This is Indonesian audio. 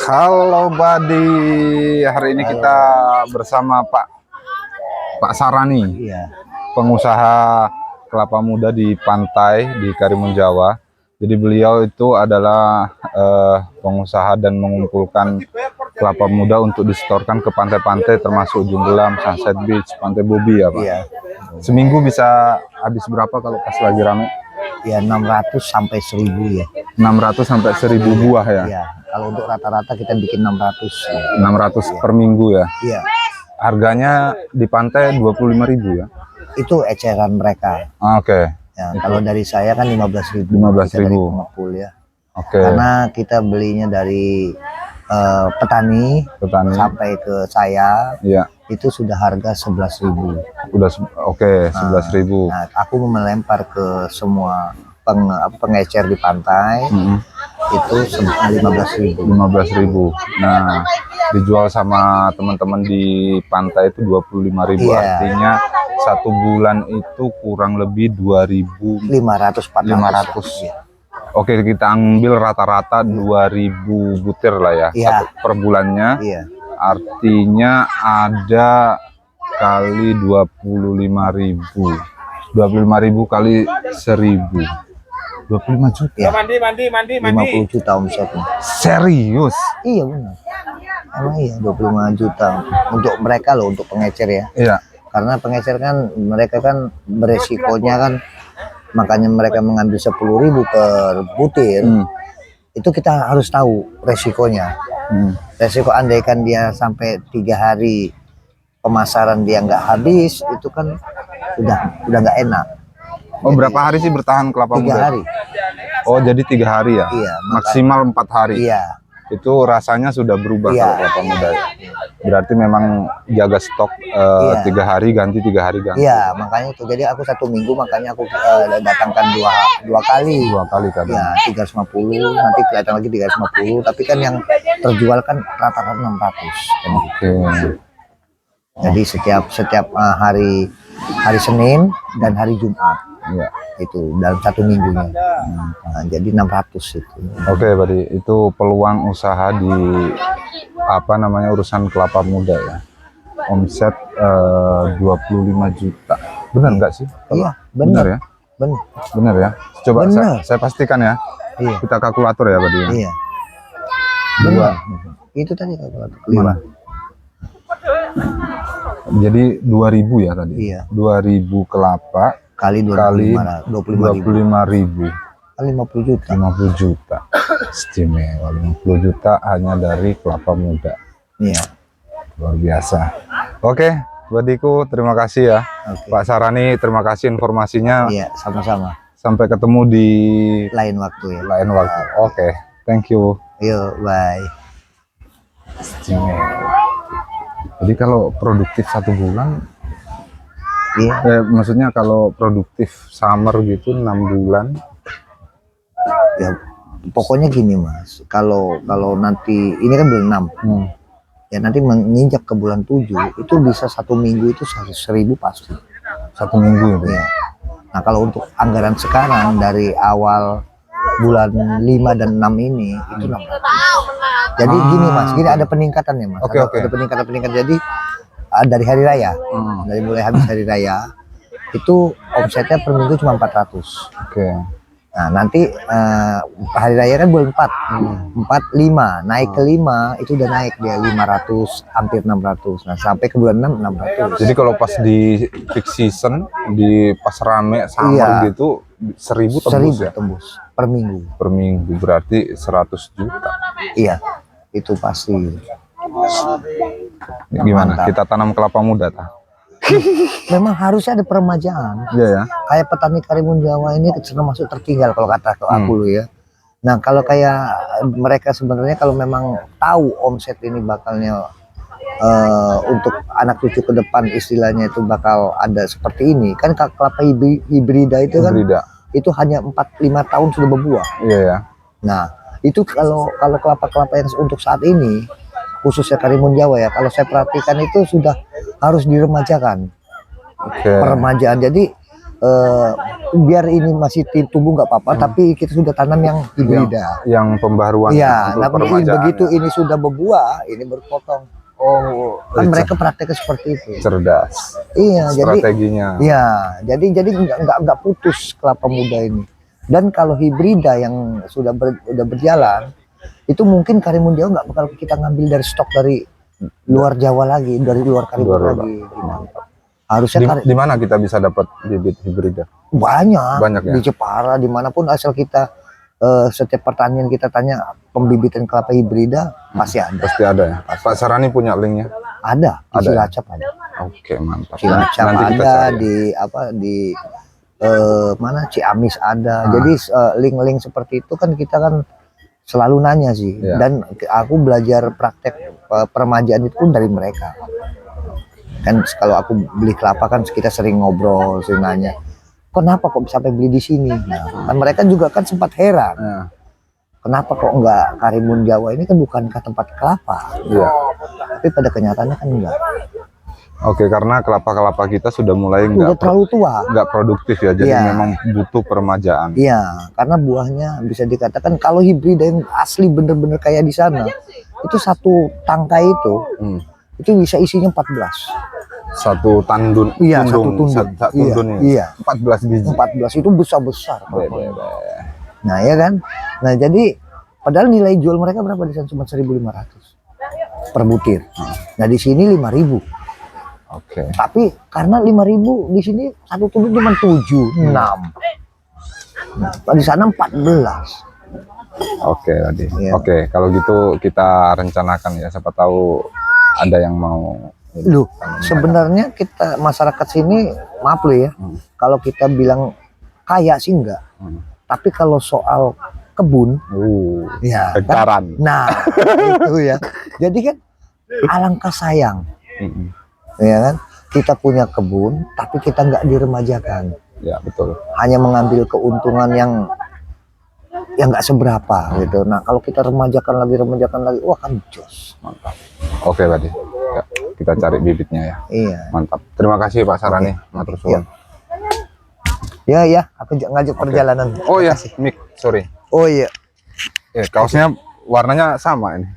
Halo Badi, hari ini kita bersama Pak Sarani, Iya. pengusaha kelapa muda di pantai di Karimun Jawa. Jadi beliau itu adalah pengusaha dan mengumpulkan kelapa muda untuk disetorkan ke pantai-pantai termasuk Ujung Gelam, Sunset Beach, Pantai Bobi ya Pak. Iya. Seminggu bisa habis berapa kalau pas lagi rame? Ya 600 sampai 1000 ya. 600 sampai 1000 buah ya. Iya. Kalau untuk rata-rata kita bikin 600. 600 per minggu ya. Iya. Harganya di pantai 25.000 ya. Itu eceran mereka. Oke. Ya, kalau dari saya kan 15.000. 15.000. Ya. Oke. Karena kita belinya dari petani sampai ke saya. Iya. Itu sudah harga 11.000. Udah oke, 11.000. Nah, aku melempar ke semua pengecer di pantai. Itu 15.000. 15.000. Nah, dijual sama teman-teman di pantai itu 25.000. Iya. Artinya satu bulan itu kurang lebih 2.500 500. Oke, kita ambil rata-rata 2.000 butir lah ya, Iya. per bulannya. Iya. Artinya ada kali 25.000. 25.000 kali 1.000. 25 juta. Ya. 50 juta omsetnya. Serius? Iya benar. Emang iya 25 juta untuk mereka loh, untuk pengecer ya. Iya. Karena pengecer kan mereka kan beresikonya kan, makanya mereka mengambil 10.000 per butir. Itu kita harus tahu resikonya. Resiko andaikan dia sampai 3 hari pemasaran dia nggak habis, itu kan udah nggak enak. Oh, jadi, berapa hari sih bertahan kelapa 3 muda? 3 hari. Oh, jadi 3 hari ya? Iya. Maksimal 4 hari. Iya. Itu rasanya sudah berubah kalau kelapa muda. Berarti memang jaga stok 3 hari ganti, 3 hari ganti. Iya, makanya itu. Jadi aku 1 minggu makanya aku datangkan dua kali. 2 kali kan? Ya 350, nanti kelihatan lagi 350. Tapi kan yang terjual kan rata-rata 600. Oke. Jadi setiap hari Senin dan hari Jumat. Iya. Itu dalam 1 minggunya. Nah, jadi 600 itu. Oke, Badi, itu peluang usaha di urusan kelapa muda ya. Omset 25 juta. Benar nggak sih? Iya, benar ya. Benar ya. Coba saya pastikan ya. Iya. Kita kalkulator ya, Badi. Iya. Dua. Itu tadi kalkulator. Mana? Jadi 2.000 ya tadi. Iya. 2.000 kelapa kali 25.000 kali 50 juta. 50 juta. Istimewa, 50 juta hanya dari kelapa muda. Iya. Luar biasa. Oke, Badiku, terima kasih ya. Pak Sarani, terima kasih informasinya. Iya, sama-sama. Sampai ketemu di lain waktu ya. Lain waktu. Oke, thank you. Yuk, bye. Istimewa. Jadi kalau produktif 1 bulan, iya. Maksudnya kalau produktif summer gitu 6 bulan. Ya, pokoknya gini Mas, kalau nanti ini kan bulan 6. Ya nanti menginjak ke bulan 7 itu bisa 1 minggu itu 1.000 pasti. 1 minggu itu. Ya. Nah, kalau untuk anggaran sekarang dari awal bulan 5 dan 6 ini itu 600. Jadi gini Mas, gini ada peningkatan ya Mas. Ada peningkatan. Jadi dari hari raya, dari mulai habis hari raya itu omsetnya per minggu cuma 400. Oke. Nah nanti hari raya kan bulan 4, 4, 5 naik ke 5 itu udah naik dia 500 hampir 600. Nah sampai ke bulan 6 600. Jadi kalau pas di peak season di pas rame summer gitu 1.000 tembus ya? Tembus per minggu. Per minggu berarti 100 juta. Iya itu pasti. Gimana? Mantap. Kita tanam kelapa muda tak? Memang harusnya ada peremajaan. Iya ya. Kayak petani Karimun Jawa ini termasuk tertinggal kalau kata aku lu ya. Nah kalau kayak mereka sebenarnya kalau memang tahu omset ini bakalnya untuk anak cucu ke depan istilahnya itu bakal ada seperti ini kan, kelapa hibrida itu kan itu hanya 4-5 tahun sudah berbuah. Iya ya. Nah itu kalau kelapa-kelapa yang untuk saat ini khususnya Karimun Jawa ya, kalau saya perhatikan itu sudah harus diremajakan. Peremajaan. Jadi biar ini masih tumbuh nggak apa-apa, tapi kita sudah tanam yang hibrida. Yang pembaruan Iya, untuk nah peremajaan begitu ya. ini sudah berbuah, ini berpotong. Oh, Kan mereka prakteknya seperti itu. cerdas Iya, jadi strateginya. iya, jadi nggak putus kelapa muda ini. Dan kalau hibrida yang udah berjalan, itu mungkin Karimun Jawa nggak bakal kita ngambil dari stok dari luar Jawa lagi, dari luar Karimun lagi. Gitu. Harusnya Di mana kita bisa dapat bibit hibrida? banyak ya? di Jepara, dimanapun asal kita setiap pertanian kita tanya pembibitan kelapa hibrida pasti ada. Pasti ada ya. Pak Sarani punya linknya? Ada di Ada ya? Cilacap ada. Oke, mantap. Cilacap Nanti kita ada, cari. di mana Ciamis ada. Jadi link-link seperti itu kan kita kan selalu nanya sih. Ya. Dan aku belajar praktek peremajaan itu pun dari mereka. Kan kalau aku beli kelapa kan kita sering ngobrol, sering nanya, kenapa kok sampai beli di sini? Nah, kan mereka juga kan sempat heran. Ya. Kenapa kok enggak Karimun Jawa ini kan bukankah tempat kelapa? Iya. Tapi pada kenyataannya kan enggak. Oke, karena kelapa-kelapa kita sudah mulai Udah terlalu tua. nggak produktif ya, jadi Iya. memang butuh peremajaan. Iya, karena buahnya bisa dikatakan kalau hibrida yang asli bener-bener kayak di sana, itu satu tangkai itu bisa isinya 14. Satu tandun, Iya, satu tundung, tundung. satu tundun ini. Iya. 14 biji. 14 itu besar-besar. Be, be, be. Nah, ya kan? Nah, jadi padahal nilai jual mereka berapa di sana? Cuma 1.500 per butir. Nah, di sini 5.000. Oke. Tapi karena 5.000 di sini satu tunduk cuma 7, 6. Nah, di sana 14. Oke, Adi. Iya. Oke, kalau gitu kita rencanakan ya, siapa tahu ada yang mau. Loh, sebenarnya kita masyarakat sini, maaf loh ya, kalau kita bilang kaya sih enggak. Tapi kalau soal kebun, ya kan? Hektaran. Nah, itu ya. Jadi kan alangkah sayang, ya kan? Kita punya kebun, tapi kita nggak diremajakan. Ya, betul. Hanya mengambil keuntungan yang nggak seberapa gitu. Nah, kalau kita remajakan lagi, wah kan jos. Mantap. Oke, Adi. Ya, kita cari bibitnya ya. Iya. Mantap. Terima kasih Pak Sarani. Matur suwun. Ya, aku ngajak perjalanan. Oh ya, Mik, sorry. Oh iya. Kaosnya warnanya sama ini.